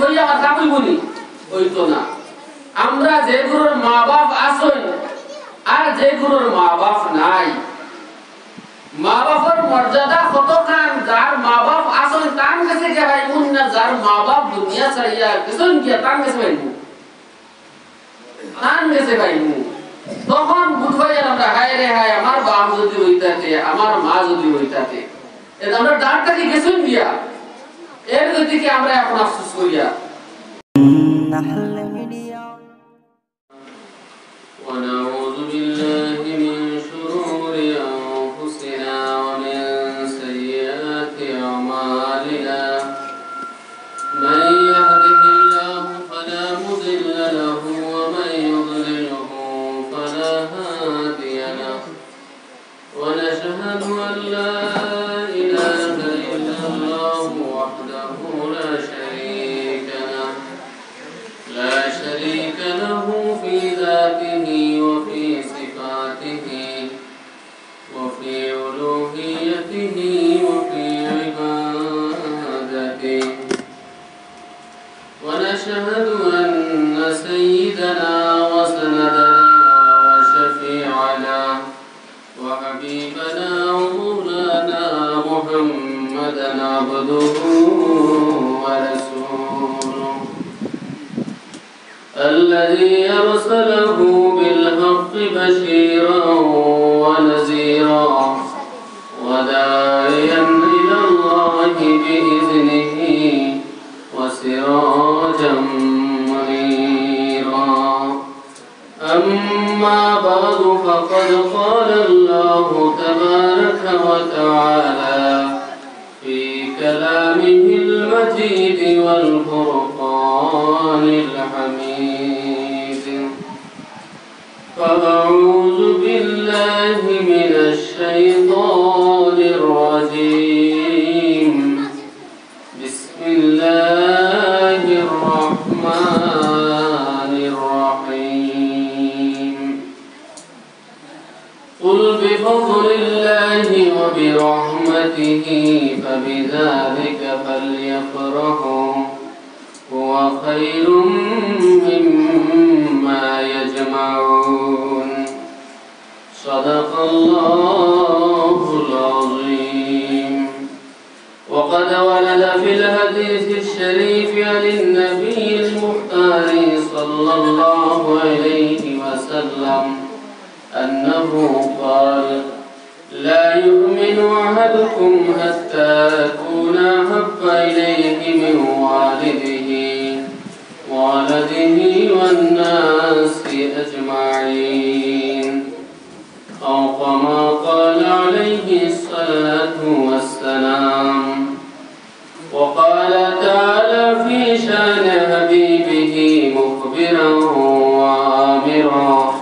হইয়া আর কামই বলি হইতো না আমরা যে গুরুর মা-বাপ আছেন আর যে গুরুর মা-বাপ নাই মা-বাপের মর্যাদা কতখান যার মা-বাপ আছেন তার কাছে কে ভাই না যার মা-বাপ দুনিয়া ছাড়িয়া গেছেন কি তার কাছে ভাই তার কাছে ভাই তখন বুঝবাই আমরা হায় রে হায় আমার বাপ যদি হইতাতে আমার মা যদি হইতাতে এটা আমরা ডাক্তার কি গেছেন দিয়া এর দিকে আমরা এখন আফসোস করিয়া ونعوذ بالله من شرور أنفسنا ومن سيئات أعمالنا من يهده الله فلا مضل له ومن يضلله فلا هادي له ونشهد أن لا إله إلا الله وحده لا شريك له في ذاته وفي صفاته وفي ألوهيته وفي عبادته ونشهد أن سيدنا وسندنا وشفيعنا وحبيبنا ومولانا محمدا عبده ورسوله الذي أرسله بالحق بشيرا ونذيرا وداعيا إلى الله بإذنه وسراجا منيرا أما بعد فقد قال الله تبارك وتعالى في كلامه المجيد والفرقان الحميد فأعوذ بالله من الشيطان الرجيم بسم الله الرحمن الرحيم قل بفضل الله وبرحمته فبذلك فليفرحوا هو خير مما يجمعون صدق الله العظيم وقد ورد في الحديث الشريف عن النبي المختار صلى الله عليه وسلم أنه قال لا يؤمن أحدكم حتى أكون أحب إليه من والده والناس أجمعين أو كما قال عليه الصلاة والسلام وقال تعالى في شان حبيبه مخبرا وآمرا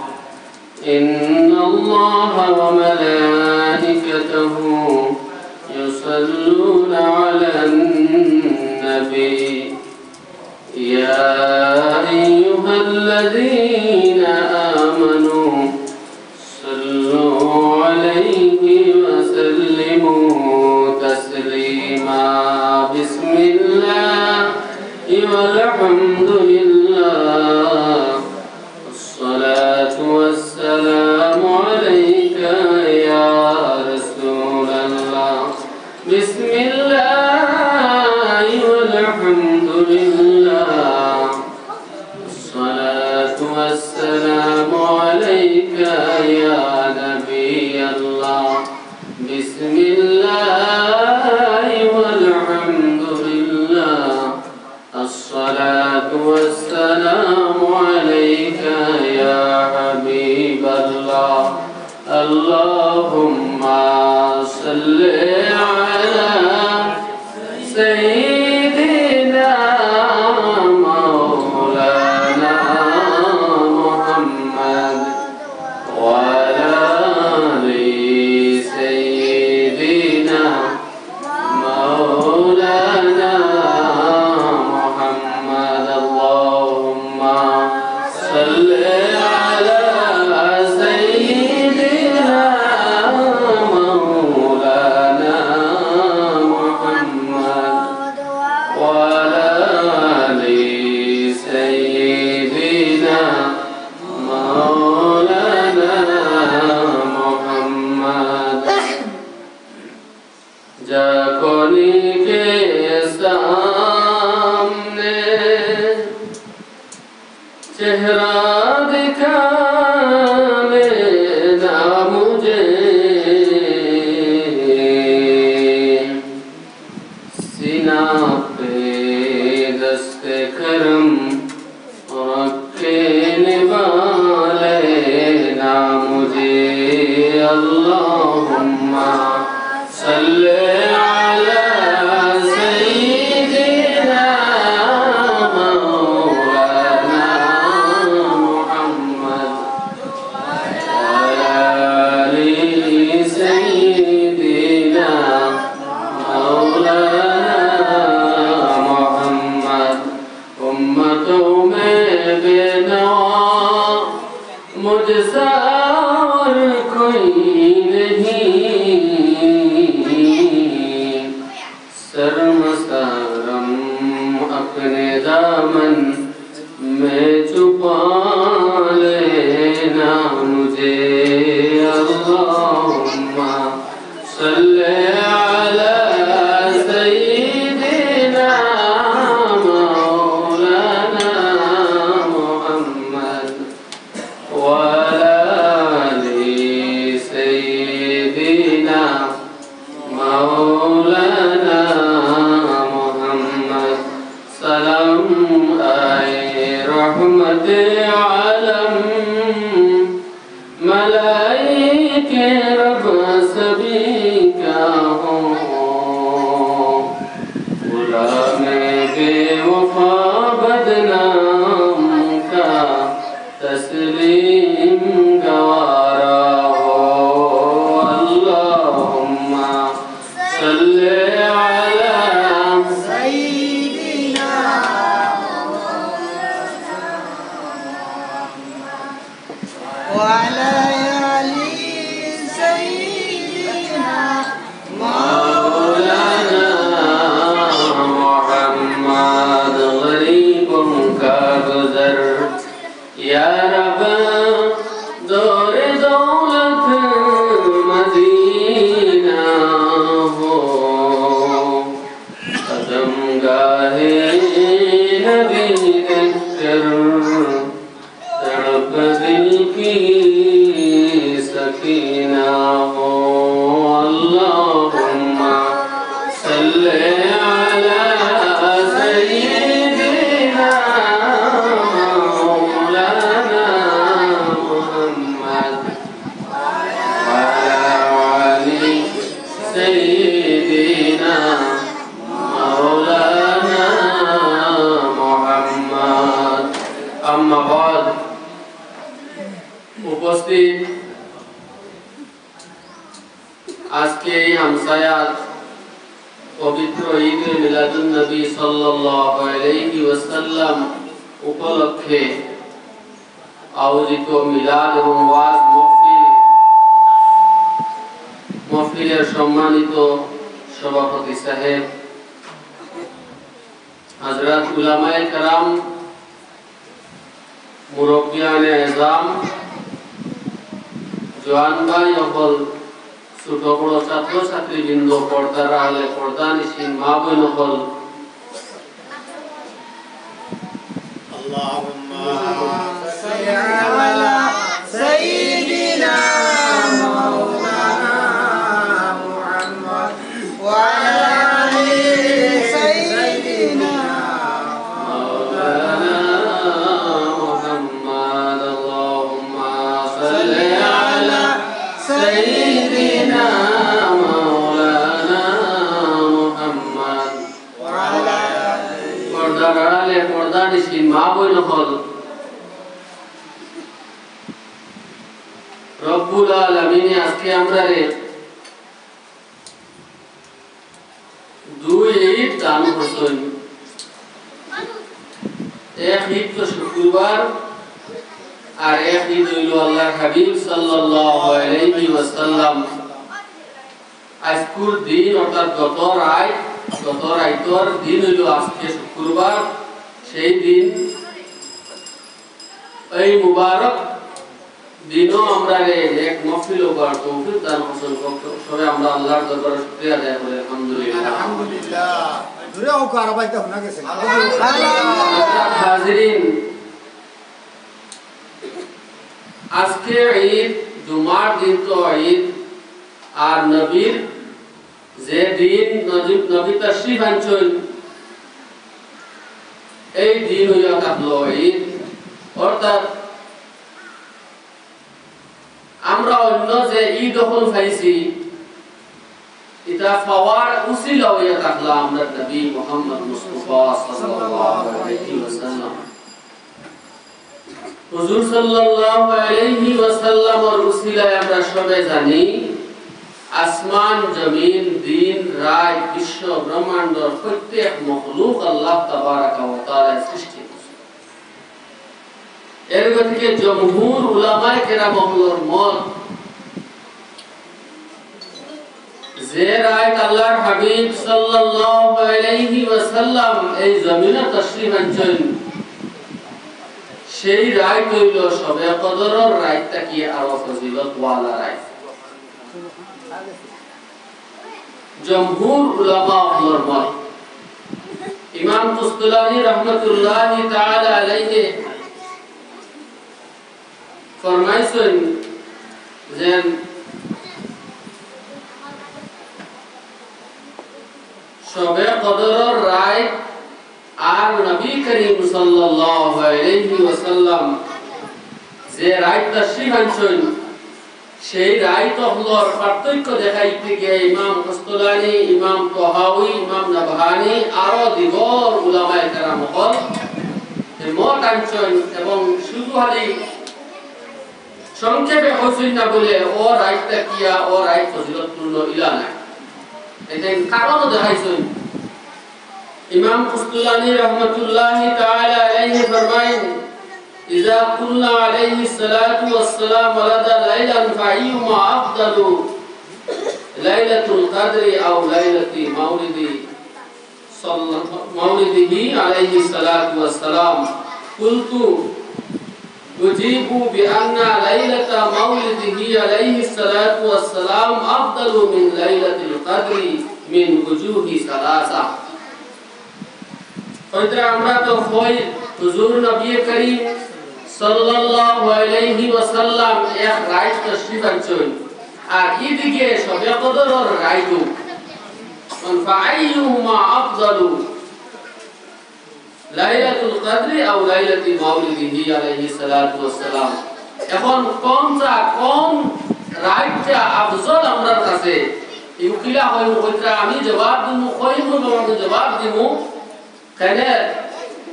إن الله وملائكته يصلون على النبي يا أيها الذين آمنوا صلوا عليه وسلموا تسليما بسم الله والحمد لله الصلاة والسلام عليك يا رسول الله بسم الله والحمد لله الصلاة والسلام عليك يا نبي الله بسم الله والحمد لله الصلاة والسلام चेहरा दिखाने ना मुझे सीना पे दस्ते करम रखने वाले ना मुझे अल्लाहुम्मा सल्ले अला सय्यिदिना मौलाना मुहम्मद वअला आलि सय्यिदिना मौलाना मुहम्मद उम्मतों में बेनवा मुझसा और कोई शर्म अपने दामन में छुपा लेना मुझे अल्लाहुम्मा सल्ले अला सय्यिदिना मौलाना मुहम्मद वअला आलि सय्यिदिना मौलाना मुहम्मद सलाम आए रहमत आलम मलाइके रब सभी का हो गुलामे बेवफा बदनाम का तस्लीम गवारा हो अल्लाहुम्मा सल्ले अला सय्यिदिना वअला आलि सय्यिदिना मौलाना मुहम्मद गरीबों का गुज़र या रब दौरे दौलत मदीना हो कदम गाहे नबी देखकर तड़प दिल की सकीना हो अल्लाहुम्मा सल्ले अला सय्यिदिना मौलाना मुहम्मद वअला आलि सय्यिदिना मौलाना मुहम्मद अम्मा बाद उपस्थित আজকে এই হামসায়াত পবিত্র ঈদ মিলাদুন নবী সাল্লাল্লাহু আলাইহি ওয়াসাল্লাম উপলক্ষে আয়োজিত মিলাদ এবং ওয়াজ মাহফিলের সম্মানিত সভাপতি সাহেব হযরত উলামায়ে কেরাম মুরব্বিয়ানে আযম জওয়ান ভাই সকল ছোট বড় ছাত্র ছাত্রীবৃন্দ পর্দার আড়ালে পর্দানিশীন মা বোন সকল আল্লাহুম্মা সাল্লি আলা সাইয়্যিদিনা মাওলানা মুহাম্মদ ওয়া আলা আলি সাইয়্যিদিনা মাওলানা মুহাম্মদ আল্লাহুম্মা সাল্লি আলা সাইয়্যিদিনা মাওলানা মুহাম্মদ ওয়া আলা পর্দার আড়ালে পর্দানিশীন মা বোন সকল রব্বুল আলামিন আজকে আমরা দুই ঈদ দান করছেন এক ঈদ তো শুক্রবার আর এক ঈদ হইল আল্লাহর হাবিব সাল্লাল্লাহু আলাইহি ওয়াসাল্লাম আজকুর দিন অর্থাৎ গত রাইতর দিন হইল আজকে শুক্রবার সেই দিন এই মুবারক দিনও আমরা এক মাহফিল ওবার তৌফিক দান করছেন সবে আমরা আল্লাহর দরবারে শুকরিয়া আদায় করি আলহামদুলিল্লাহ আলহামদুলিল্লাহ জোরে ওকার বাইতে শোনা গেছে হাজিরিন আজকে ঈদ, জুমার দিন তো ঈদ, আর নবীর যে দিন নবী তাশরীফ আনছেন এই দিন হইয়া থাকলো ঈদ। অর্থাৎ আমরা অন্য যে ঈদ যখন পাইছি এটা পাওয়ার উসিলা হইয়া থাকলো আমরা নবী মুহাম্মদ মুস্তাফা সাল্লাল্লাহু আলাইহি ওয়াসাল্লাম। হুজুর সাল্লাল্লাহু আলাইহি ওয়াসাল্লামের উসিলায় আমরা সবাই জানি আসমান, জমিন, দিন, রাত, বিশ্ব ব্রহ্মাণ্ডের প্রত্যেক মখলুক আল্লাহ তাবারাকা ওয়া তাআলা সৃষ্টি করেছেন। এর গতিকে জমহুর উলামায়ে কেরামের মত যে রাত আল্লাহর হাবিব সাল্লাল্লাহু আলাইহি ওয়াসাল্লাম এই জমিনে তাশরীফ আনছেন সেই রাত হইল শবে কদরের রাতটা কি আরো ফজিলত ওয়ালা রাত। জমহুর উলামা হলর মত ইমাম কুস্তুলানী রাহমাতুল্লাহি তাআলা আলাইহি ফরমাইছেন যে শবে কদরের রাত আর নবী করিম সাল্লাল্লাহু আলাইহি ওয়াসাল্লাম যে রাত তাশরীফ আনছেন সেই রাত হলর পার্থক্য দেখাইতে গিয়ে ইমাম কুস্তুলানী, ইমাম তাহাউই, ইমাম নাবহানী আরো দিগর উলামায়ে কেরাম হল মত আনছেন এবং শুধু খালি সংক্ষেপে হইছেন না বলে ও রাতটা কিয়া ও রাত ফজিলতপূর্ণ ইলা না, এটার কারণও দেখাইছেন। ইমাম কুস্তুলানী রাহমাতুল্লাহি তাআলা আলাইহি ফরমায়েন إذا قلنا عليه الصلاة والسلام ولد ليلا فأيهما أفضل ليلة القدر أو ليلة مولده عليه الصلاة والسلام قلت أجيب بأن ليلة مولده عليه الصلاة والسلام أفضل من ليلة القدر من وجوه ثلاثة। فإذا أمرت خوي حضور نبي كريم সাল্লাল্লাহু আলাইহি ওয়াসাল্লাম এক রাত তাশরীফ আনছেন আর এদিকে শবে কদরের রাত ফাআইয়ুহুমা আফযালু লাইলাতুল কদর আও লাইলাতি মাউলিদিহি আলাইহিস সালাতু ওয়াস সালাম। এখন কোনটা কোন রাতটা আফজল আমরার কাছে ইউকিলা হয় ওইটা আমি জবাব দিমু কইমু বাবা জবাব দিমু কেন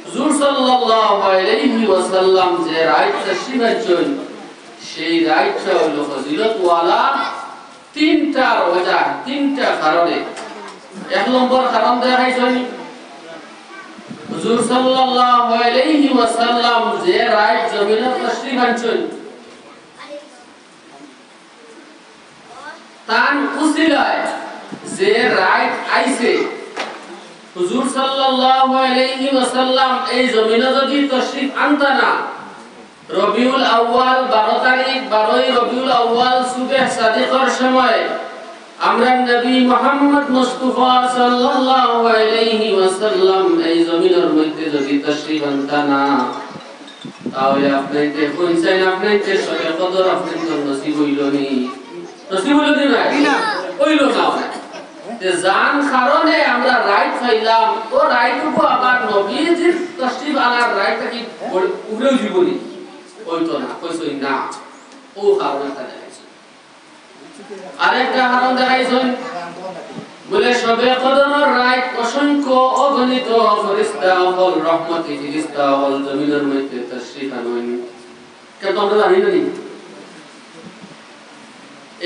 হুজুর সাল্লাল্লাহু আলাইহি ওয়াসাল্লাম যে রাত তাশরীফ আনছেন সেই রাতটা হলো ফজিলত ওয়ালা তিনটা ওয়াজহ, তিনটা কারণে। এক নম্বর কারণ দেখাইছেন হুজুর সাল্লাল্লাহু আলাইহি ওয়াসাল্লাম যে রাত জমিনে তাশরীফ আনছেন তার উসিলায় যে রাত আইছে হুজুর সাল্লাল্লাহু আলাইহি ওয়াসাল্লাম এই জমিনে যদি তাশরীফ আনতা না রবিউল আউয়াল 12 তারিখ 12ই রবিউল আউয়াল সুবহ সাদিকের সময় আমরা নবী মুহাম্মদ মুস্তাফা সাল্লাল্লাহু আলাইহি ওয়াসাল্লাম এই জমিনের মধ্যে যদি তাশরীফ আনতা না তাহলে আপনাকে কোনসাইন আপনাকে শবে কদর আপনাকে নসিব হইলনি, নসিব হইলনি না হইল না। যে জান কারণে আমরা রাইট পাইলাম ও রাইটুকু আবার নবীজির তাশরীফ আনার রাইটটা কি উপরেও জীবনী হইতো না, কইছই না ও কারণটা দেখাইছে। আরেকটা কারণ দেখাইছেন বলে শবে কদরের রাত অসংখ্য অগণিত ফেরেশতা হল রহমতি ফেরেশতা হল জমিনের মধ্যে তাশরীফ আনেন, কেন আমরা জানি না।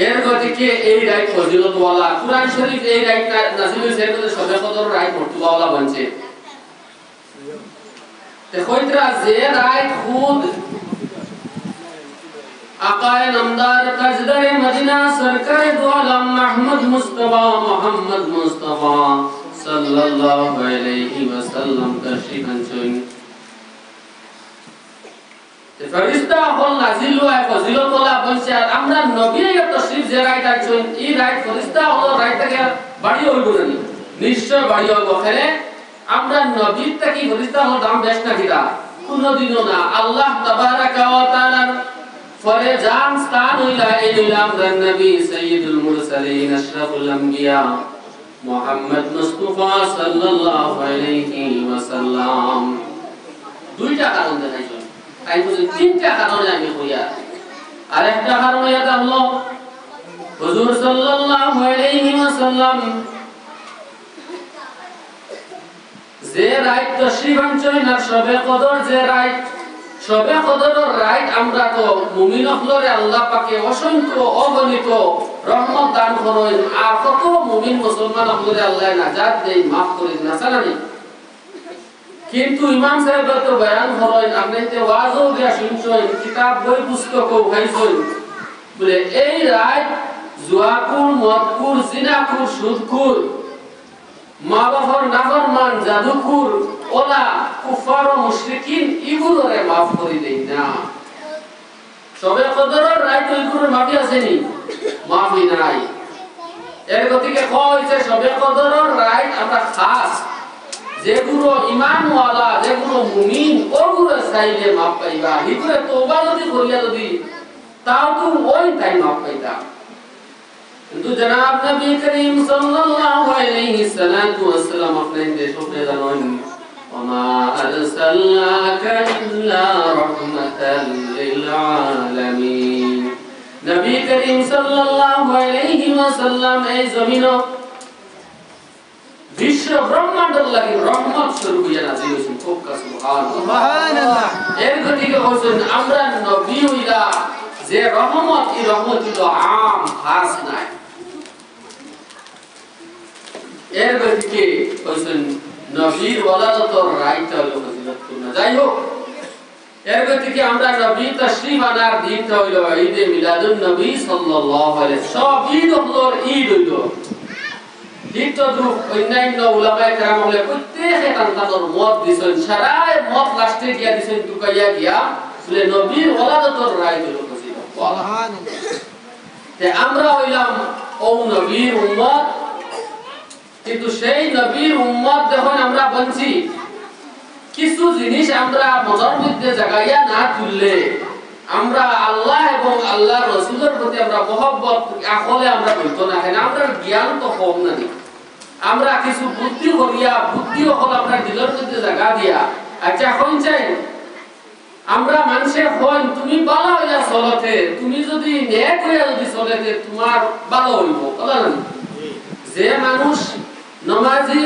এর গতিকে এই রাত ফজিলত ওয়ালা কুরআন শরীফ এই রাতটা নাযিল হইছে এর মধ্যে শবে কদরের রাত মর্তবা ওয়ালা বলছে। তে কইতরা যে রাত খুদ আকায়ে নামদার তাজদারে মদিনা সরকারে দো আলম মুহাম্মদ মুস্তাফা সাল্লাল্লাহু আলাইহি ওয়াসাল্লাম তাশরীফ আনছেন তে ফেরেশতা হল নাযিল হয় ফজিলত ওয়ালা বলছে। আর আমরা নবী এর তাশরীফ যে রাত আনছেন এই রাত ফেরেশতা হল রাতটাকে বাড়ি হইব না, নিশ্চয় বাড়ি হইব। খেলে আমরা নবীর থেকে ফেরেশতা হল দাম বেশ না কিরা কোনদিনও না। আল্লাহ তাবারাকা ওয়া তাআলা ফলে জান স্থান হইলা এই হইলাম নবী সাইয়্যিদুল মুরসালিন আশরাফুল আম্বিয়া মুহাম্মদ মুস্তাফা সাল্লাল্লাহু আলাইহি ওয়াসাল্লাম। দুইটা কারণ দেখাইছো, তাই বুঝি তিনটা কারণে আমি কইয়া। আরেকটা কারণ এটা হলো হুজুর সাল্লাল্লাহু আলাইহি ওয়াসাল্লাম যে রাইট তশরিফ আনছেন না শবে কদর, যে রাইট শবে কদরের রাইট আমরা তো মুমিন হলরে আল্লাহ পাকে অসংখ্য অগণিত রহমত দান করেন, আর কত মুমিন মুসলমান হলরে আল্লাহ নাজাত দেই, মাফ করে না সালানি। কিন্তু ইমাম সাহেব তো বয়ান করেন, আপনি তে ওয়াজও দিয়া শুনছেন, কিতাব বই পুস্তকও ভাইছেন, বলে এই রাইট জুয়াকুর, মদকুর, জিনাকুর, সুদকুর, মা বাবার নাফরমান, জাদুকুর, ওলা, কুফার ও মুশরিকিন ইগুলোরে মাফ করে দেই না। শবে কদরের রাইট ইগুলোর মাফি আসেনি, মাফি নাই। এর গতিকে কইছে শবে কদরের রাইট আমরা খাস যেগুলো ঈমানওয়ালা, যেগুলো মুমিন, ওগুলো চাইলে মাফ পাইবা। হিগুলো তওবা যদি করিয়া যদি তাও তো ওই তাই মাফ পাইতা। কিন্তু জনাব নবী করিম সাল্লাল্লাহু আলাইহি সাল্লাতু ওয়াসাল্লাম আপনাদের দেশে জানেন ওমা আরসালনাকা ইল্লা রাহমাতাল লিল আলামিন। নবী করিম সাল্লাল্লাহু আলাইহি ওয়াসাল্লাম এই জমিনে বিশ্ব ব্রহ্মাণ্ডের লাগি রহমত স্বরূপ হইয়া নাযিল হইছেন। খুব সুবহানাল্লাহ। এর গতিকে হইছেন আমরা নবী হইলা যে রহমত, এই রহমত হলো আম, খাস নাই। এর গতিকে হইছেন নবীর ওয়ালাদতর রাইট হলো ফজিলতপূর্ণ। যাই হোক, এর গতিকে আমরা নবী তাশরীফ আনার দিনটা হইলো ঈদে মিলাদুন নবী সাল্লাল্লাহু আলাইহি ওয়াসাল্লাম। সব ঈদ হলো ঈদ হইলো কিন্তু অন্যান্য উলামায়ে কেরাম হলে প্রত্যেকে তার মত দিছেন, সারায় মত লাস্টে গিয়া দিছেন টুকাইয়া গিয়া বলে নবীর ওয়ালাদতর রাইট হলো ফজিলত। সুবহানাল্লাহ। তে আমরা হইলাম ও নবীর উম্মত, কিন্তু সেই নবীর উম্মত যখন আমরা বলছি কিছু জিনিস আমরা মনের মধ্যে জাগাইয়া না তুললে আমরা আল্লাহ এবং আল্লাহর রাসূলের প্রতি আমরা মহব্বত আসলে আমরা বলতো না। কেন আমরা জ্ঞান তো কম না, আমরা কিছু বুদ্ধি করিয়া বুদ্ধি হল আমরা দিলের মধ্যে জায়গা দিয়া। আচ্ছা এখন চাই আমরা মানুষে হন তুমি ভালো হইয়া চলতে, তুমি যদি নেক হইয়া যদি চলতে তোমার ভালো হইব। যে মানুষ নামাজি,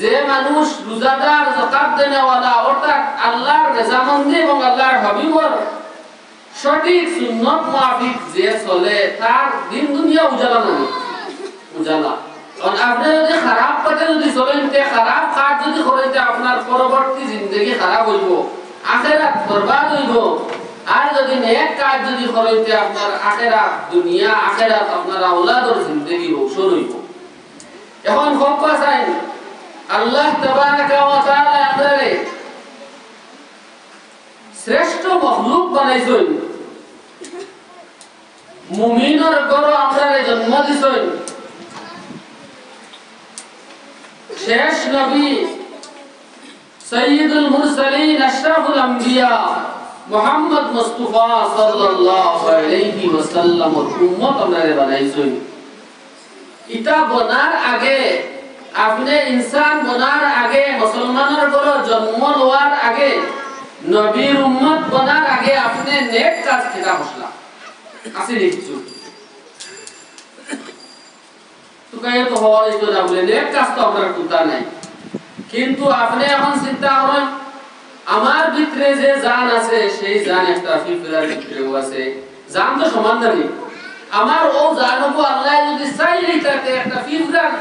যে মানুষ রোজাদার, যাকাত দেনেওয়ালা, অর্থাৎ আল্লাহর রেজামন্দি এবং আল্লাহর হাবিবর সঠিক সুন্নত মুআফিক যে চলে তার দিন দুনিয়া উজালা না, উজালা। কারণ আপনি যদি খারাপ পথে যদি চলেন, তে খারাপ কাজ যদি করেন, আপনার পরবর্তী জিন্দগি খারাপ হইব, আখিরাত বরবাদ হইব। আর যদি নেক কাজ যদি করেন, তে আপনার আখিরাত দুনিয়া, আখিরাত আপনার আওলাদর জিন্দগি রৌশন হইব। এখন খুব চাই আল্লাহ তাবারাকা ওয়া তাআলা আমাদের শ্রেষ্ঠ মখলুক বানাইছেন, মুমিনের ঘরে আমাদের জন্ম দিছেন। শেষ নবী সাইয়্যিদুল মুরসালিন আশরাফুল আম্বিয়া মুহাম্মদ মুস্তাফা সাল্লাল্লাহু আলাইহি ওয়াসাল্লামের উম্মত আমাদের বানাইছেন। ইটা বনার আগে, আপনি ইনসান বনার আগে, মুসলমানের ঘরে জন্ম লওয়ার আগে, নবীর উম্মত বনার আগে আপনি নেক কাজ কিতা করলা আছে দেখছো? তো কয়ে তো হওয়ার তো না, বলে নেক কাজ তো আপনার কোনটা নাই। কিন্তু আপনি এখন চিন্তা করেন আমার ভিতরে যে জান আছে, সেই জান একটা ফিফরার ভিতরেও আছে। জান তো সমান না, আমার ও জানবো আল্লাহ যদি চাইলে তাকে একটা ফিফরার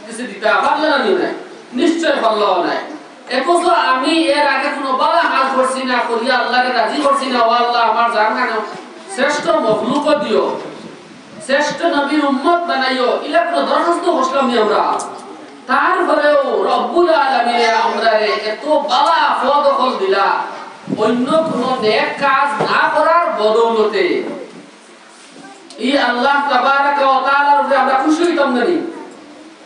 কিছু দিতে পারলে না, নাই নিশ্চয় পারলো নাই। একথ আমি এর আগে কোনো বালা কাজ করছি না, করিয়া আল্লাহকে রাজি করছি না, ও আল্লাহ আমার জান না শ্রেষ্ঠ মখলুক দিও, শ্রেষ্ঠ নবীর উম্মত বানাইও, ইলা কোনো দরখাস্ত করলাম আমরা। তারপরেও রব্বুল আলামিন আমরারে এত বালা ফদখল দিলা, অন্য কোনো নেক কাজ না করার বদৌলতে। এই আল্লাহ তাবারাকা ওয়া তাআলার উপরে আমরা খুশি হইতাম না,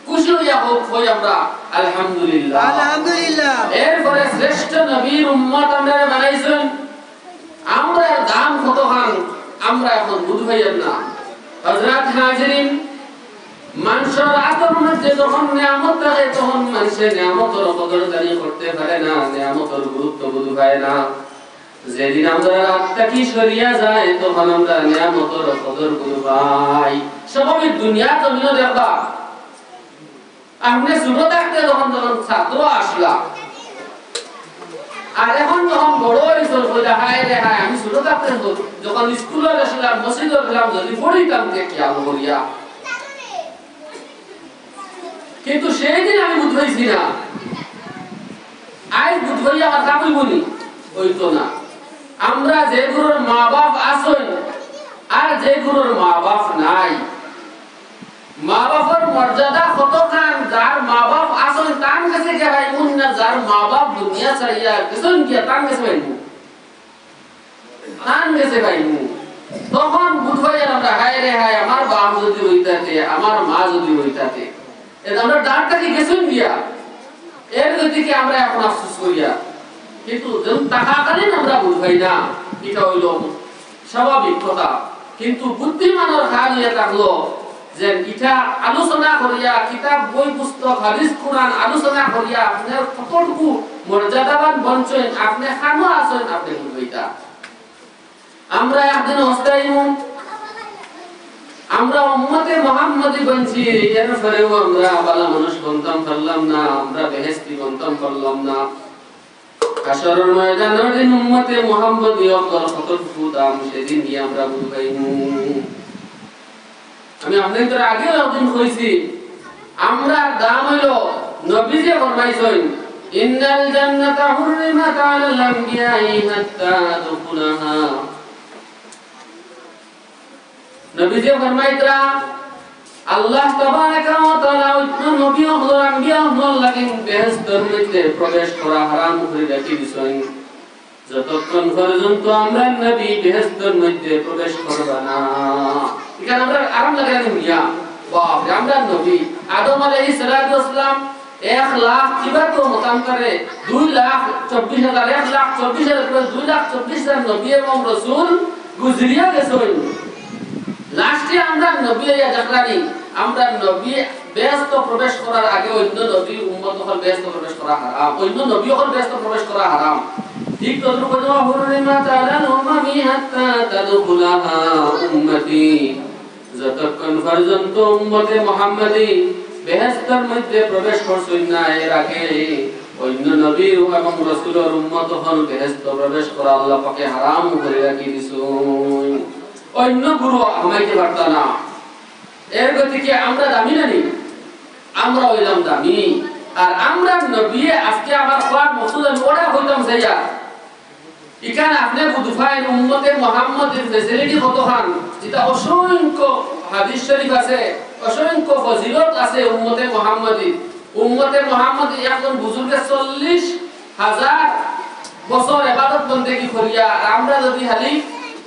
খুশি হইয়া হোক হই আমরা আলহামদুলিল্লাহ, আলহামদুলিল্লাহ। এরপরে শ্রেষ্ঠ নবীর উম্মত আমরা বানাইছেন। আমরা দাম কত খান, বুঝাইয়েন না হযরত হাজিরিন মানুষের আতর মধ্যে যখন নিয়ামত থাকে তখন মানুষের নিয়ামতের কদরদারি করতে পারে না নিয়ামতের গুরুত্ব বুঝায় না যেদিন আমরা রাতটাকি সরিয়া যায় তখন আমরা নিয়ামতের কদর বুঝাই স্বাভাবিক দুনিয়া জমিনে দেখবা আপনি ছোট থাকতে যখন ছাত্র আসলা আর এখন যখন বড় হয়েছে বলে হায় রে হায় আমি ছোট থাকতে যখন স্কুলে আসলাম মসজিদে গেলাম যদি পড়িতাম কে কি আলো করিয়া কিন্তু সেই দিন আমি বুঝাইছি না আজ বুঝাইয়া আমার তা বলবনি হইতো না আমরা যে গুরুর মা বাপ আসই আর যে গুরুর মা বাপ নাই মা বাবার মর্যাদা কতখান যার মা বাপ আসল তার কাছে কে ভাই না যার মা বাপ দুনিয়া ছাড়িয়া কিসন কি তার কাছে ভাই তার কাছে ভাই তখন বুঝবাই আমরা হায় রে হায় আমার বাপ যদি হইতাতে আমার মা যদি হইতাতে এটা আমরা ডাক্তারকে গেছুন দিয়া এর দিকে আমরা এখন আফসোস করিয়া কিন্তু যখন টাকা কালীন আমরা বুঝবাই না এটা হইল স্বাভাবিক কথা কিন্তু বুদ্ধিমানের হাল নিয়ে থাকলো যে এটা আলোচনা করিয়া কিতাব বই পুস্তক হাদিস কোরআন আলোচনা করিয়া আপনার কতটুকু মর্যাদাবান বঞ্চন আপনি খানো আছেন আপনি বুঝবাইতা আমরা একদিন হস্তাইম আমরা উম্মতে মুহাম্মাদি বনছি এর পরেও আমরা ভালো মানুষ বনতাম পারলাম না আমরা বেহেশতি বনতাম পারলাম না হাশরের ময়দানের দিন উম্মতে মুহাম্মাদি অকল কতটুকু দাম সেদিন গিয়ে আমরা বুঝবাইম আমি আপনাদের আগে একদিন কইছি আমরা দাম হলো নবী যে ফরমাইছেন ইন্নাল জান্নাতা হুররিমাত আলাল আমবিয়াই হাত্তা দুখুলাহা নবী যে ফরমাইতরা আল্লাহ তাবারাকা ওয়া তাআলা ওই নবী ও আমবিয়া লাগেন বেহেশতের মধ্যে প্রবেশ করা হারাম করে রাখি দিছেন যতক্ষণ পর্যন্ত আমরা নবী বেহেশতের মধ্যে প্রবেশ করব না এখানে আমরা আরাম লাগে না মিয়া বাপ আমরা নবী আদম আলাইহিস সালাতু ওয়াসসালাম 1 লাখ কিবা তো মতান্তরে 2,24,000 1,24,000 2,24,000 নবী এবং রাসূল গুজরিয়া গেছেন লাস্টে আমরা নবী ইয়া দেখলানি আমরা নবী বেহেশত প্রবেশ করার আগে অন্য নবী উম্মত হল বেহেশত প্রবেশ করা হারাম অন্য নবী হল বেহেশত প্রবেশ করা হারাম ঠিক তদ্রুপ হুররিমাত আলাল উম্মামি হাত্তা তাদখুলাহা উম্মতি যতক্ষণ পর্যন্ত উম্মতে মুহাম্মাদি বেহেশতের মধ্যে প্রবেশ করছেন না এর আগে অন্য নবী এবং রাসূলের উম্মত হল বেহেশত প্রবেশ করা আল্লাহ পাকে হারাম করে রাখি দিছেন অন্য গুরু আমাইতে পারতা না এর গতিকে আমরা দামি না নি আমরা হইলাম দামি আর আমরা নবী আজকে আমার কোরআন মকসুদ ওরা হইতাম যাইয়া এখানে আপনি বুঝাইন উম্মতে মুহাম্মাদের ফেসিলিটি কতখান এটা অসংখ্য হাদিস শরীফ আছে অসংখ্য ফজিলত আছে উম্মতে মুহাম্মাদি একজন বুজুর্গে 40,000 বছর ইবাদত বন্দেগী করিয়া আমরা যদি খালি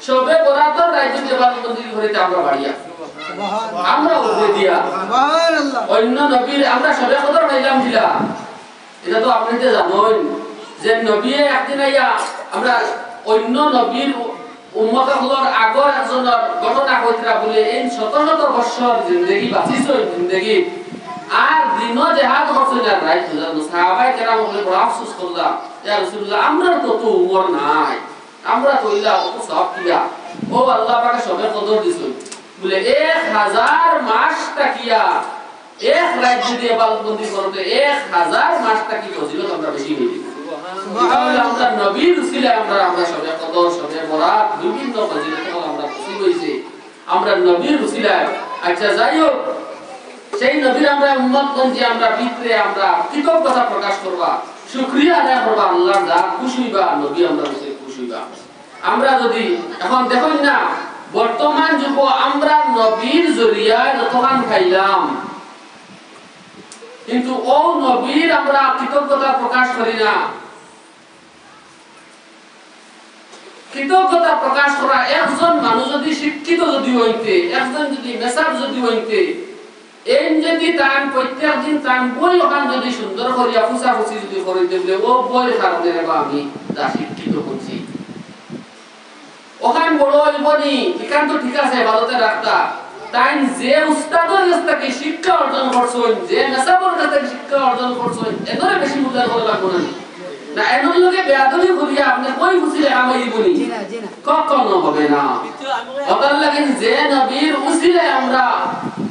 সবে বরাতর রাইতে ইবাদত বন্দেগী করিতে আমরা বাড়িয়া আমরা উঠে দিয়া সুবহানাল্লাহ অন্য নবীর আমরা সবে কদর নাইলাম দিলা এটা তো আপনি তো জানেন যে নবী একদিন আইয়া আমরা অন্য নবীর উম্মতগুলোর আগর একজনের ঘটনা কইতরা বলে এই শত শত বছর জিন্দেগি বাঁচিছো জিন্দেগি আর দিন জিহাদ করছে না রাইত সাহাবায়ে কেরাম বলে বড় আফসোস করলা ইয়া রাসূলুল্লাহ আমরা তো উমর নাই আমরা তো ইলা অত সব কিয়া ও আল্লাহ পাকে সবে কদর দিছেন বলে 1000 মাস তাকিয়া এক রাত যদি ইবাদত বন্দি করতে 1000 মাস তাকি ফজিলত আমরা বেশি হইবে সুবহানাল্লাহ আমরা নবীর উসিলায় আমরা সবে কদর সবে বরাত বিভিন্ন ফজিলত আমরা খুশি হইছে আমরা নবীর উসিলায় আচ্ছা যাই হোক সেই নবীর আমরা উম্মত বনছি আমরা ভিতরে আমরা কৃতজ্ঞতা প্রকাশ করবা শুকরিয়া আদায় করবা আল্লাহর দান খুশি হইবা নবী আমরা খুশি হইবা আমরা যদি এখন দেখুন না বর্তমান যুগ আমরা নবীর জরিয়ায় যতখান খাইলাম কিন্তু ও নবীর আমরা কৃতজ্ঞতা প্রকাশ করি না কৃতজ্ঞতা প্রকাশ করা একজন মানুষ যদি শিক্ষিত যদি হইতে একজন যদি মেসাব যদি হইতে এই যদি তান প্রত্যেক দিন তান বই ওখান যদি সুন্দর করিয়া ফুসাফুসি যদি করিতে বলে ও বই কারণে বা আমি তা শিক্ষিত হচ্ছি ও ওখান বড় হইবনি একান্ত ঠিক আছে ভালোতে রাখতা তাই যে উস্তাদের কাছ থেকে শিক্ষা অর্জন করছেন যে মেসাবর কাছ থেকে শিক্ষা অর্জন করছেন এতরে বেশি মূল্য করে লাগবে না না এমন লোকে বেয়াদবি করিয়া আপনি কই খুশিলে আমাই বলি কখনো হবে না অতার লাগে যে নবীর উসিলে আমরা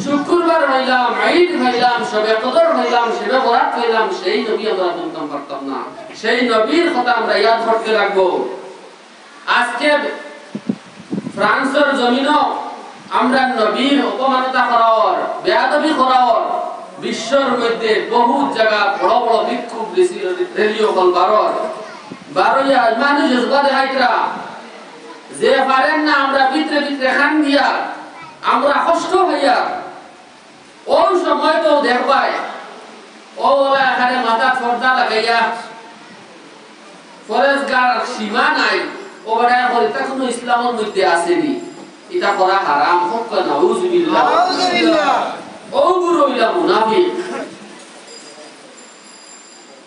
শুক্রবার হইলাম ঈদ হইলাম শবে কদর হইলাম শবে বরাত হইলাম সেই নবী আমরা বলতাম পারতাম না সেই নবীর কথা আমরা ইয়াদ করতে রাখবো আজকে ফ্রান্সের জমিনও আমরা নবীর অপমানতা করার বেয়াদবি করার বিশ্বের মধ্যে বহু জায়গা বড় বড় বিক্ষোভ রেলিও হল বারোয়া মানুষ জজবা দেখাইতরা যে পারেন না আমরা ভিতরে ভিতরে খান দিয়া আমরা কষ্ট হইয়া ওই সময় তো দেখবাই ও ওলা এখানে মাথা পর্দা লাগাইয়া ফরেজগার সীমা নাই ও বড় করে তা কোনো ইসলামের মধ্যে আসেনি এটা করা হারাম হোক না নাউজুবিল্লাহ ও গুরু হইলা মুনাফিক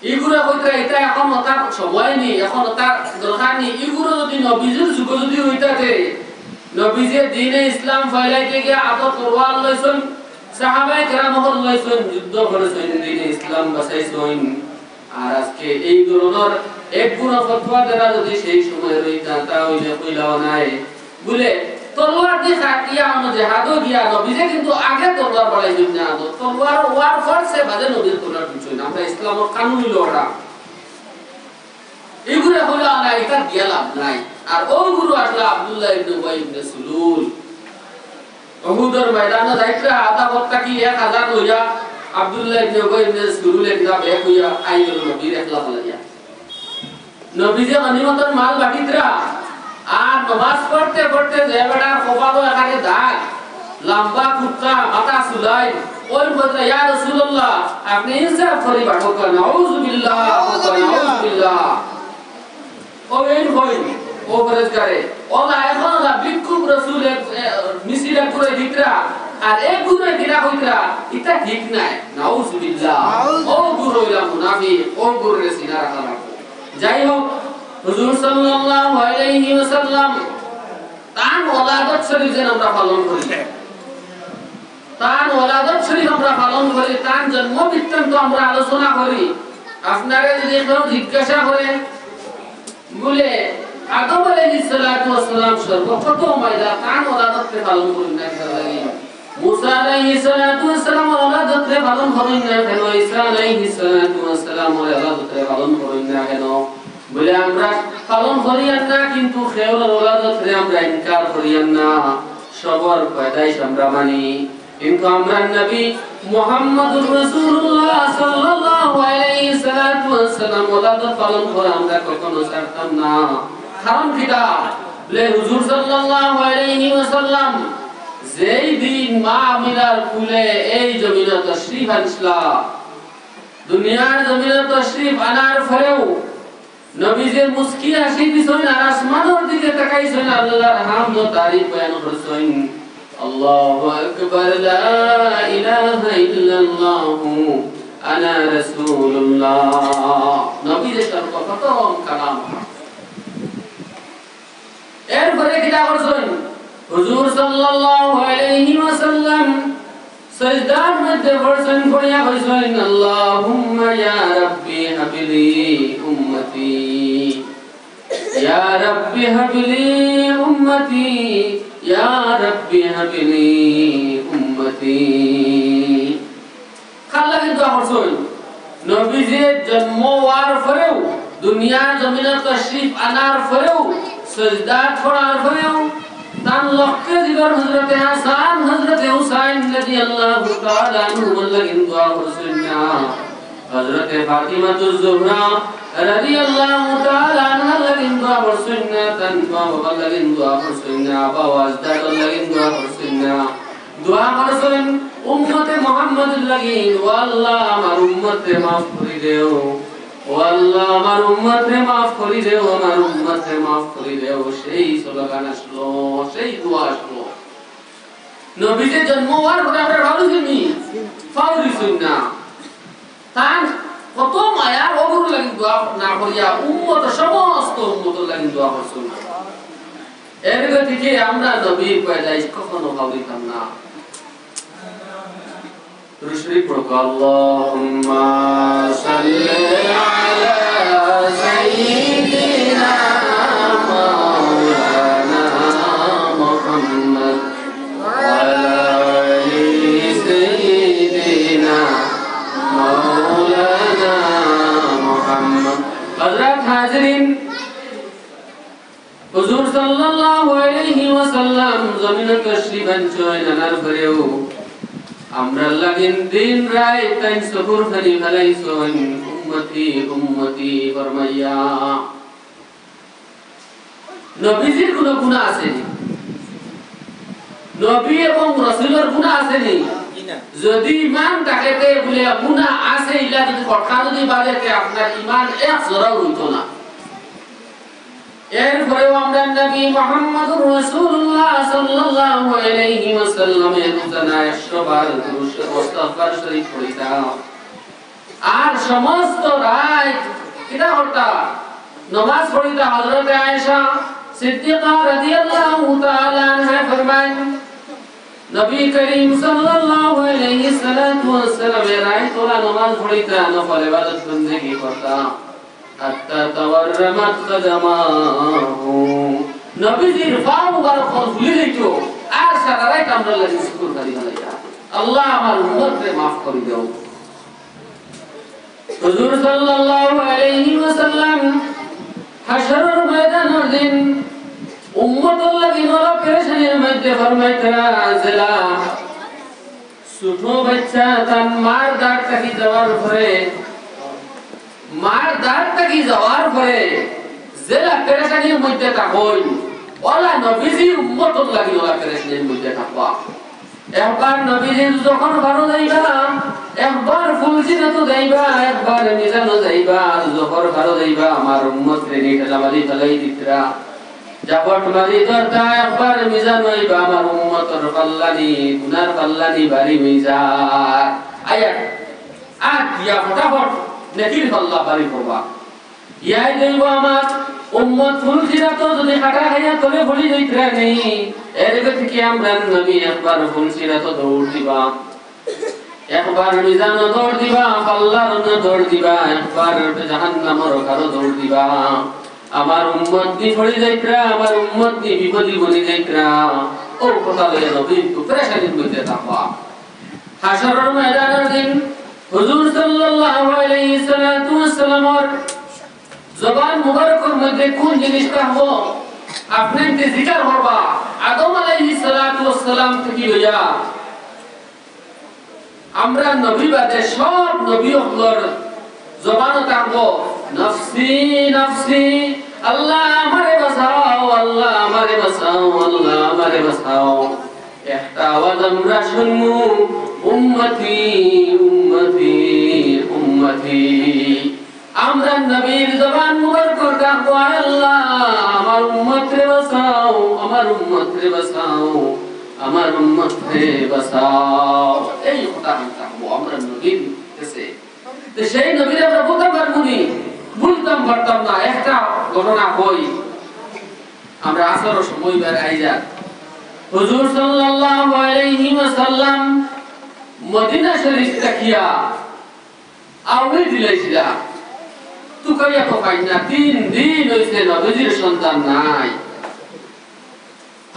ইগুরা কইতা এটা এখন তার সময় নেই এখন তার দরকার নেই ইগুরা যদি নবীজির যুগ যদি হইতাতে নবীজি দ্বীনে ইসলাম ফয়লাইতে গিয়ে আদত তরওয়ার লইছেন সাহাবায়ে কেরাম হল লইছেন যুদ্ধ করেছেন দ্বীনে ইসলাম বাঁচাইছেন আর আজকে এই ধরনের এক গুণা ফতোয়া দেরা যদি সেই সময় রইতা তা হইলে কইলাও নাই বলে তলোয়ার দিয়ে কাটিয়া আমরা জিহাদও গিয়া নবীজি কিন্তু আগে তলোয়ার বাড়াইছেন না তলোয়ার ওয়ার ফোর্সে বাজে নবীর তলোয়ার দিছেন আমরা ইসলামের কানুন লড়া এগুলা হলো না এটা দিয়া লাভ নাই আর ও গুরু আসলে আব্দুল্লাহ ইবনে উবাই ইবনে সুলুল উহুদের ময়দানে যাইতা আদা বক্তা কি 1000 হইয়া আব্দুল্লাহ ইবনে উবাই ইবনে সুলুল একটা বেক হইয়া আইলো নবীর একলা হইয়া নবীজি গনিমতের মাল বাটিতরা আর নামাজ পড়তে পড়তে যে বেটার কপালে এখানে দাগ লম্বা কুত্তা মাথা সুলাই ওই বলতে ইয়া রাসূলুল্লাহ আপনি ইনসাফ করি বাটো কর নাউযুবিল্লাহ নাউযুবিল্লাহ ও এই কই ও ফরজগারে ওলা এখন না বিক্ষুব রাসূল মিছিল করে দিতরা আর এক গুরে দিনা হইতরা এটা ঠিক নাই নাউযুবিল্লাহ ও গুরু ইলা মুনাফিক ও গুরে সিনা রাখা যাই হোক হুজুর সাল্লাল্লাহু আলাইহি ওয়াসাল্লাম তার ওলাদত শরীফ যেন আমরা পালন করি তার ওলাদত শরীফ আমরা পালন করি তার জন্ম বৃত্তান্ত আমরা আলোচনা করি আপনারা যদি কেউ জিজ্ঞাসা করে বলে আদম আলাইহিস সালাতু ওয়াস সালাম সর্বপ্রথম মাইদা তার ওলাদতকে পালন করি না কেন মুসা আলাইহিস সালাতু ওয়াস সালাম ওলাদতকে পালন করি না কেন ঈসা আলাইহিস সালাতু ওয়াস সালাম ওলাদতকে পালন করি না কেন বলে আমরা পালন করিয়ান না কিন্তু খেওয়ার ওলাদতরে আমরা ইনকার করিয়ান না সবার পয়দাইশ আমরা মানি কিন্তু আমরা নবী মুহাম্মদুর রাসূলুল্লাহ সাল্লাল্লাহু আলাইহি সাল্লাতু ওয়াস সালাম ওলাদত পালন করা আমরা কখনো ছাড়তাম না কারণ কিটা বলে হুজুর সাল্লাল্লাহু আলাইহি ওয়াসাল্লাম যেই দিন মা আমিনার কুলে এই জমিনে তাশরীফ আনলা দুনিয়ার জমিনে তাশরীফ আনার পরেও নবীজির মুস্কি আসি দিছেন আর আসমানের দিকে তাকাইছেন আল্লাহর হামদ ও তারিফ বয়ান করছেন আল্লাহু আকবার লা ইলাহা ইল্লাল্লাহ আনা রাসূলুল্লাহ নবীজির প্রথম কালাম এরপরে কি করছেন হুজুর সাল্লাল্লাহু আলাইহি ওয়াসাল্লাম সাজদার মধ্যে পড়ছেন পড়িয়া কইছেন আল্লাহুম্মা ইয়া রাব্বি হাবলি উম্মতি ইয়া রাব্বি হাবলি উম্মতি ইয়া রাব্বি হাবলি উম্মতি খাল্লা কিন্তু করছেন নবীজির জন্ম হওয়ার পরেও দুনিয়ার জমিনে তাশরীফ আনার পরেও সাজদা করার পরেও তার লক্ষ্যে জীবন হযরতে হাসান হযরতে হুসাইন রাদিয়াল্লাহু তাআলা আনহুম লাগিন দোয়া করছেন না হযরতে ফাতিমাতুজ জোহরা রাদিয়াল্লাহু তাআলা আনহা লাগিন দোয়া করছেন না তান বাবা লাগিন দোয়া করছেন না আবা ওয়াজদাদ লাগিন দোয়া করছেন না দোয়া করছেন উম্মতে মুহাম্মাদুর লাগিন ও আল্লাহ আমার উম্মতকে maaf করে দেও ও আল্লাহ আমার উম্মতকে maaf করে দেও আমার উম্মতকে maaf করে দেও সেই স্লোগান আসলো সেই দোয়া আসলো নবীর জন্ম হওয়ার পরে আমরা ভালো শুনি ফাউরি শুননা তার কত মায়া ওগুলো লাগি দোয়া না করিয়া উম্মত সমস্ত উম্মত লাগি দোয়া করছেন এর গতিকে আমরা নবীর পয়দাইশ কখনো ভাবিতাম না। রুশরি পড়ো আল্লাহুম্মা সাল্লি আলা সাইয়্যিদিনা মাওলানা মুহাম্মদ ওয়া আলা আলি সাইয়্যিদিনা মাওলানা মুহাম্মদ। হযরত হাজিরিন, হুজুর সাল্লাল্লাহু আলাইহি ওয়াসাল্লাম জমিনে তশরিফ আনছেন, আনার পরেও আমরা লাগিন দিন রাত তাই সবর করি ফলাইছেন উম্মতি উম্মতি ফরমাইয়া। নবীজির কোনো গুনাহ আছে নি? নবী এবং রাসূলের গুনাহ আছে নি? যদি ঈমান থাকেতে বলে গুনাহ আছে, ইলা যদি কথা যদি বাজেতে আপনার ঈমান এক জরা হইতো না। এরপরেও আমরা নবী মুহাম্মদুর রাসূলুল্লাহ সাল্লাল্লাহু আলাইহি ওয়াসাল্লামের রোজানায় 100 বার দুরূদ ইস্তিগফার শরীফ পড়িতাম। আর সমস্ত রাত কিনা হতা নামাজ পড়িতা। হযরত আয়েশা সিদ্দিকা রাদিয়াল্লাহু তাআলা আনহা ফরমান, নবী করিম সাল্লাল্লাহু আলাইহি সাল্লাতু ওয়াসাল্লাম রাত ওলা নামাজ পড়িতা, নফল ইবাদত বন্দেগি করতা হাত্তা তাওয়াররামাত কদমাহু। নবীজির পা মুবারক ফুলে দিত আর সারা রাত আমরা লাগি শুকর করি আল্লাহ, আল্লাহ আমার উম্মতকে maaf করে দাও। হুজুর সাল্লাল্লাহু আলাইহি ওয়াসাল্লাম হাশরের ময়দানের দিন উম্মতের লাগি বড় পেরেশানির মধ্যে ফরমাইতরা, জেলা ছোট বাচ্চা তার মার দাঁত কাটি যাওয়ার পরে, মার দাঁত কাটি যাওয়ার পরে জেলা পেরেশানির মধ্যে থাকই, ওলা নবীজির উম্মতের লাগি ওলা পেরেশানির মধ্যে থাকবা। একবার নবীজির যখন বারো যাইবা, একবার ফুলসিরাতো যাইবা, একবার মিজানো যাইবা, যখন বারো যাইবা আমার উম্মত রেডি ঠেলামালি ফেলাই দিতরা, জাপট মারি ধরতা একবার মিজান হইবা আমার উম্মতের পাল্লানি গুনার পাল্লানি বাড়ি হই যায়। আয়াত আর দিয়া ফটাফট নেকির পাল্লা বাড়ি করবা। ইয়াই দেব আমার উম্মত ফুলসিরাতো যদি কাটা খাইয়া তলে বলি যাইতরা নেই, এর থেকে আমরা নবী একবার ফুলসিরাতো দৌড় দিবা, একবার মিজানো দৌড় দিবা, পাল্লার দৌড় দিবা, একবার জাহান্নামের কারো দৌড় দিবা। আমার উম্মত দি পড়ি যাইতরা, আমার উম্মত দি বিপদি বনি যাইতরা, ও কথা লয়ে নবী তো পেরেশানির মধ্যে থাকবা। হাশরের ময়দানের দিন হুজুর সাল্লাল্লাহু আলাইহি সাল্লাতু ওয়াসাল্লামের জবান মুবারকের মধ্যে কোন জিনিসটা হবো আপনি জিকির করবা। আদম আলাইহিস সালাতু ওয়াসসালাম থেকে লইয়া আমরা নবী বাদে সব নবীগুলোর জবানও থাকবো নফসি নফসি, আল্লাহ আমারে বাঁচাও, আল্লাহ আমারে বাঁচাও, আল্লাহ আমারে বাঁচাও। একটা আওয়াজ আমরা শুনবো, উম্মতি উম্মতি উম্মতি। আমরা নবীর জবান মুবারক ডাকবো, আল্লাহ আমার উম্মতরে বাঁচাও, আমার উম্মতরে বাঁচাও, আমার উম্মতরে বাঁচাও। এই কথা ডাকবো আমরা নবীর কাছে। তো সেই নবীর আমরা বলতে পারবো নি, বলতাম পারতাম না। একটা ঘটনা হই, আমরা আসরের সময় বের আইজা হুজুর সাল্লাল্লাহু আলাইহি ওয়াসাল্লাম মদিনা শরীফ তাকিয়া আউলি দিলাইছিলা তুকাইয়া তো পাই না। 3 দিন হইছে নবীজির সন্তান নাই।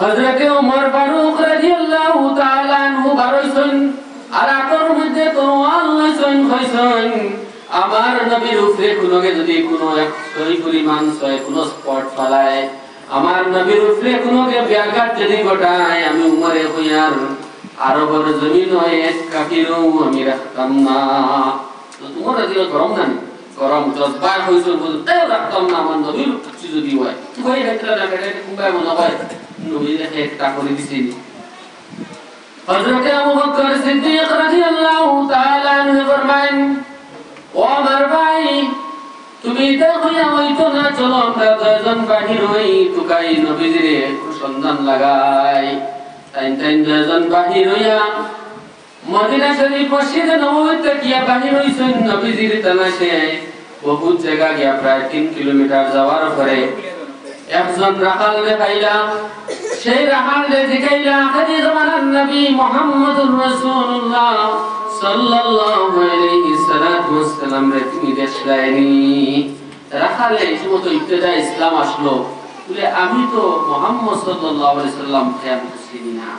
হযরতে ওমর ফারুক রাদিয়াল্লাহু তাআলা আনহু বারইছেন আর আকর মধ্যে কোরআন লইছেন, কইছেন আমার নবীর উপরে কোনকে যদি কোনো এক সই পরিমাণ সয় কোনো স্পট ফলায়, আমার নবীর উপরে কোনকে ব্যাঘাত যদি ঘটায়, আমি উমরে হইয়ার আরবের জমিন এক কাকিরও আমি রাখতাম না। তো তোমার দিল গরম না, গরম জজবা হইছে বলতে রাখতাম না। আমার নবীর কিছু যদি হয় কই হেতরা না কেটে কুম্বায় মনে হয় নবী একটা করে দিছেন। হযরতে আবু বকর সিদ্দিক রাদিয়াল্লাহু তাআলা আনহু ফরমান, ও আমার ভাই তুমি দেখো হইতো না, চলো আমরা দুইজন বাহির হই, তুকাই নবীজিরে সন্ধান লাগাই। তাই দুইজন বাহির হইয়া মদিনা শরীফ মসজিদে নববীতে গিয়া বাহির হইছেন নবীজির তালাশে। বহুত জায়গা গিয়া প্রায় 3 কিলোমিটার যাওয়ার পরে একজন রাখাল রে পাইলা সেই রাখাল রে দেখাইলা আখেরি জামানার নবী মুহাম্মদুর রাসূলুল্লাহ সাল্লাল্লাহু আলাইহি সাল্লাতু ওয়াসসালাম রে তুমি দেখাইনি রাখালে এই সময় তো ইবতিদা ইসলাম আসলো বলে আমি তো মুহাম্মদ সাল্লাল্লাহু আলাইহি সাল্লাম খেয়াল করছিনি না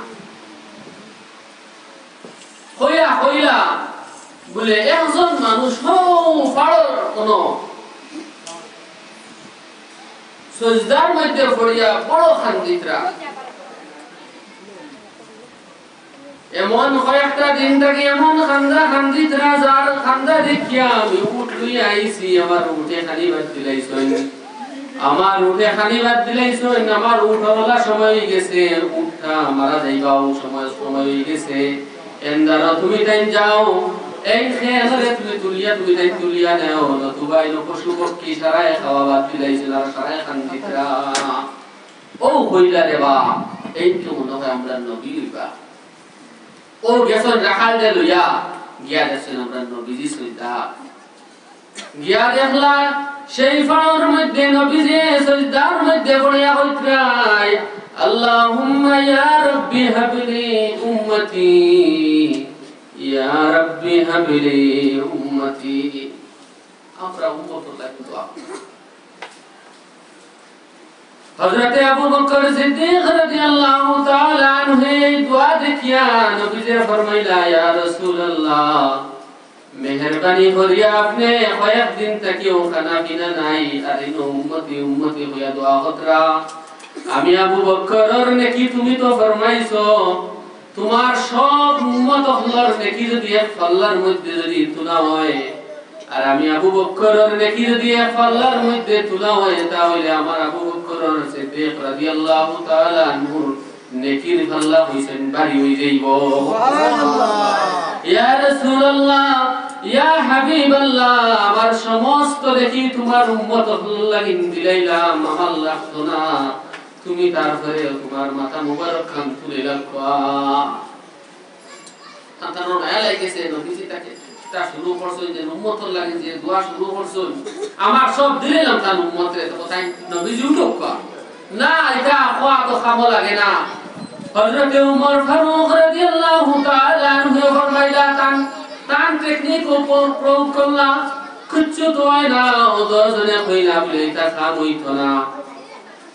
হইলা বলে একজন মানুষ ফাড়র কোন সজদার মধ্যে পড়িয়া বড় খান্দিতরা এমন কয়েকটা দিন থেকে এমন খান্দিতরা যার খান্দা দেখিয়া আমি উঠলই আইছি আমার উঠে খালি বাদ দিলাইছই আমার উঠে খালি বাদ দিলাইছই আমার উঠওয়ালা সময় হয়ে গেছে উঠা মারা যাইবাও সময় হয়ে গেছে এন্দারা তুমি তাই যাও এই খেয়ালে তুমি তাই তুলিয়া নাও নতুবাই পশু পক্ষী সারায় খাওয়া বাদ দিলাইছিল আর সারায় খান্দিতরা ও কইলা রে বা এই তো মনে হয় আমরা নবী হইবা ও গেছন রাখাল দে লইয়া গিয়া দেখছেন আমরা নবীজি সইদা গিয়া দেখলা সেই ফাড়র মধ্যে নবীজি সজদার মধ্যে পড়িয়া হইত্রায় আল্লাহুম্মা ইয়া রাব্বি হাবলি উম্মতি ইয়া রাব্বি হাবলি উম্মতি আমরা উম্মতুল্লাহ দোয়া হযরত আবু বকর সিদ্দিক রাদিয়াল্লাহু তাআলা আনহু এই দোয়া দেখিয়া নবীজি ফরমাইলা ইয়া রাসূলুল্লাহ মেহেরবানি করিয়া আপনি কয়েক দিন থাকিও খানা পিনা নাই আর এই উম্মতি হইয়া দোয়া কতরা আমি আবু বকরের নেকি তুমি তো ফরমাইছো তোমার সব উম্মত আল্লাহর নেকি যদি এক পাল্লার মধ্যে যদি তোলা হয় আর আমি আবু বকরের নেকি যদি এক পাল্লার মধ্যে তোলা হয় তাহলে আমার আবু বকরের সিদ্দিক রাদিয়াল্লাহু তাআলা আনহু নেকির পাল্লা হইছেন ভারী হই যাইব সুবহানাল্লাহ ইয়া রাসূলুল্লাহ ইয়া হাবিবাল্লাহ আমার সমস্ত নেকি তোমার উম্মত লাগিন দিলাইলাম আমার লাগতো না তুমি তারপরে তোমার মাথা মুবারক খান তুলে রাখবা তার মায়া লাগেছে নবীজি তাকে তা শুরু করছেন যে উম্মতর লাগে যে দোয়া শুরু করছেন আমার সব দিলাম তার উম্মতরে তো তাই নবীজি উঠোকা না এটা কোয়া তো খাবো লাগে না হযরত ওমর ফারুক রাদিয়াল্লাহু তাআলা আনহু ফরমাইলা তান টেকনিক উপর প্রয়োগ করলা কিচ্ছু তো হয় না ও দর্জনে কইলা বলে এটা কাম হইতো না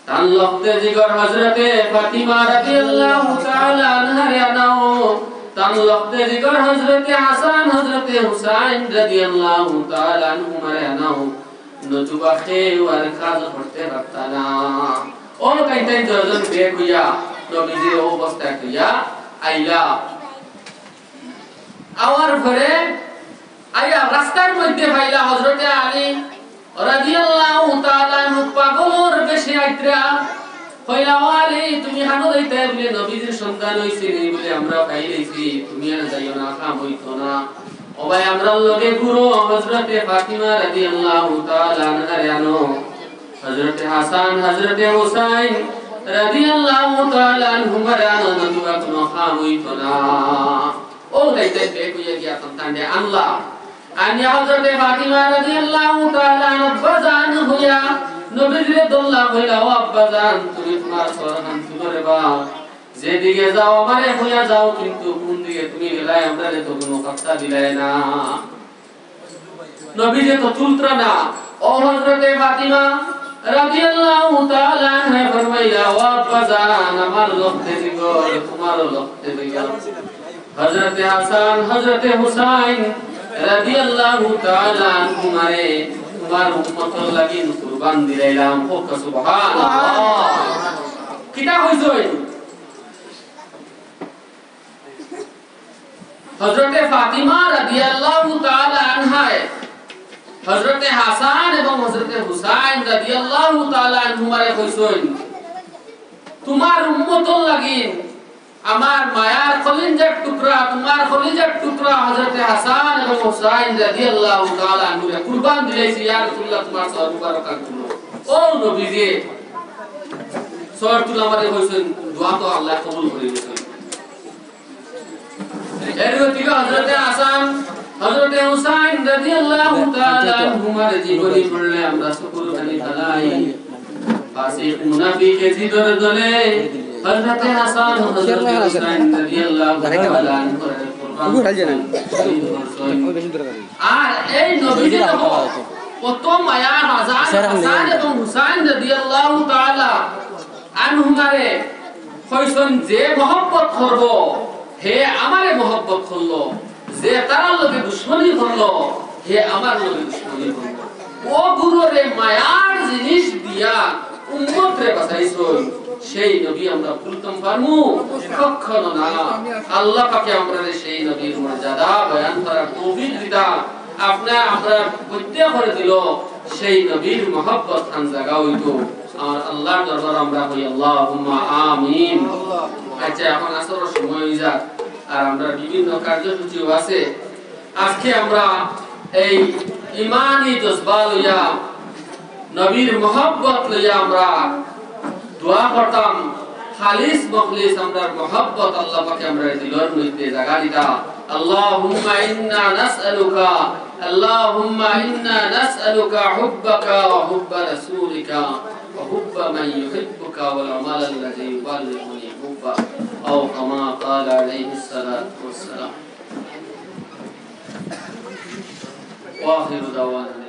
তান লক্তে জিগর হযরতে ফাতিমা রাদিয়াল্লাহু তাআলা আনহারে আনাও তান লক্তে জিগর হযরতে হাসান হযরতে হুসাইন রাদিয়াল্লাহু তাআলা আনহুমারে আনাও নতুবা খেয়ে আর কাজ করতে পারতা না ও তাই দর্জন বের হইয়া নবীজির অবস্থা কইয়া আইলা আওয়ার পরে আইয়া রাস্তার মধ্যে পাইলা হযরতে আলী রাদিয়াল্লাহু তাআলা আনহু পাগলর বেশে আইত্রা কইলা আলী তুমি হানো যাইতে বলে নবীজির সন্তান হইছে নি বলে আমরা পাইলেছি তুমি আর যাইও না কাম হইতো না ও ভাই আমরা লগে গুরু হযরতে ফাতিমা রাদিয়াল্লাহু তাআলা আনহারে আনো হযরতে হাসান হযরতে হুসাইন রাদিয়াল্লাহু তাআলা আনহুমারে আনো নতুবা কোনো কাম হইতো না ও যাইতে কইয়া গিয়া সন্তানকে আল্লাহ আনি হযরতে ফাতিমা রাদিয়াল্লাহু তাআলা আনবাজান হইয়া নবীজির দল্লা হইলা ও আব্বাজান তুমি তোমার সরহান তুলে বা যেদিকে যাও আমারে হইয়া যাও কিন্তু কোন দিকে তুমি গেলাই আমরা তো কোনো কথা দিলাই না নবীজি তো চুলত্রা না ও হযরতে ফাতিমা রাদিয়াল্লাহু তাআলা আনহা ফরমাইলা ও আব্বাজান আমার লক্ষ্যে দিগো তোমার লক্ষ্যে দিগো হযরতে হাসান হযরতে হুসাইন রাদিয়াল্লাহু তাআলা আনহুমারে তোমার উম্মতর লাগি কুরবান দিলাইলাম ও সুবহানাল্লাহ কিটা হইছই হযরতে ফাতিমা রাদিয়াল্লাহু তাআলা আনহা হযরতে হাসান এবং হযরতে হুসাইন রাদিয়াল্লাহু তাআলা আনহুমারে কইছই তোমার উম্মতর লাগি আমার মায়ার কলিজার টুকরা তোমার কলিজার টুকরা হযরতে হাসান এবং হুসাইন রাদিয়াল্লাহু তাআলা আনহুরে কুরবান দিলাইছি ইয়া রাসূলুল্লাহ তোমার সওয়াব মুবারকাত ও নবীজি সওয়াব তুলা আমারে কইছেন দোয়া তো আল্লাহ কবুল করে দিবেন এর গতিকে হযরতে হাসান হযরতে হুসাইন রাদিয়াল্লাহু তাআলা আনহুমারে জীবনী পড়লে আমরা শুকর গানি তালাই ফাসিক মুনাফিকের ভিতরে দলে হযরত হাসান হযরত হুসাইন রাদিয়াল্লাহু তাআলা আর এই নবীজি কত মায়া হাসান এবং হুসাইন রাদিয়াল্লাহু তাআলা আনহুমারে কইছেন যে মহব্বত করব হে আমারে মহব্বত করলো যে তার লগে দুশমনি করলো হে আমার লগে দুশমনি করলো ও গুরুরে মায়ার জিনিস দিয়া উম্মতরে বাঁচাইছই সেই নবী আমরা ভুলতাম পারমু কখনো না আল্লাহ পাকে আমরা সেই নবীর মর্যাদা বয়ান করার তৌফিক দিতা আপনি আমরা প্রত্যেক করে দিল সেই নবীর মহব্বত খান জায়গা হইতো আর আল্লাহর দরবার আমরা হই আল্লাহুম্মা আমিন আচ্ছা এখন আসরের সময় হয়ে যাক আর আমরা বিভিন্ন কার্যসূচি আছে আজকে আমরা এই ঈমানি জজবা লইয়া নবীর মহব্বত লইয়া আমরা দোয়া করতাম খালিস মখলিস আমরা মহব্বত আল্লাহ পাকে আমরা দিলের মধ্যে জায়গা দিতা আল্লাহুম্মা ইন্না নাসআলুকা হুব্বাকা ওয়া হুব্বা রাসূলিকা ওয়া হুব্বা মান ইউহিব্বুকা ওয়াল আমাল আল্লাযী ইউবাল্লিগুনি হুব্বা আও কামা ক্বালা আলাইহিস সালাতু ওয়াস সালাম ওয়া আখিরু দাওয়ানা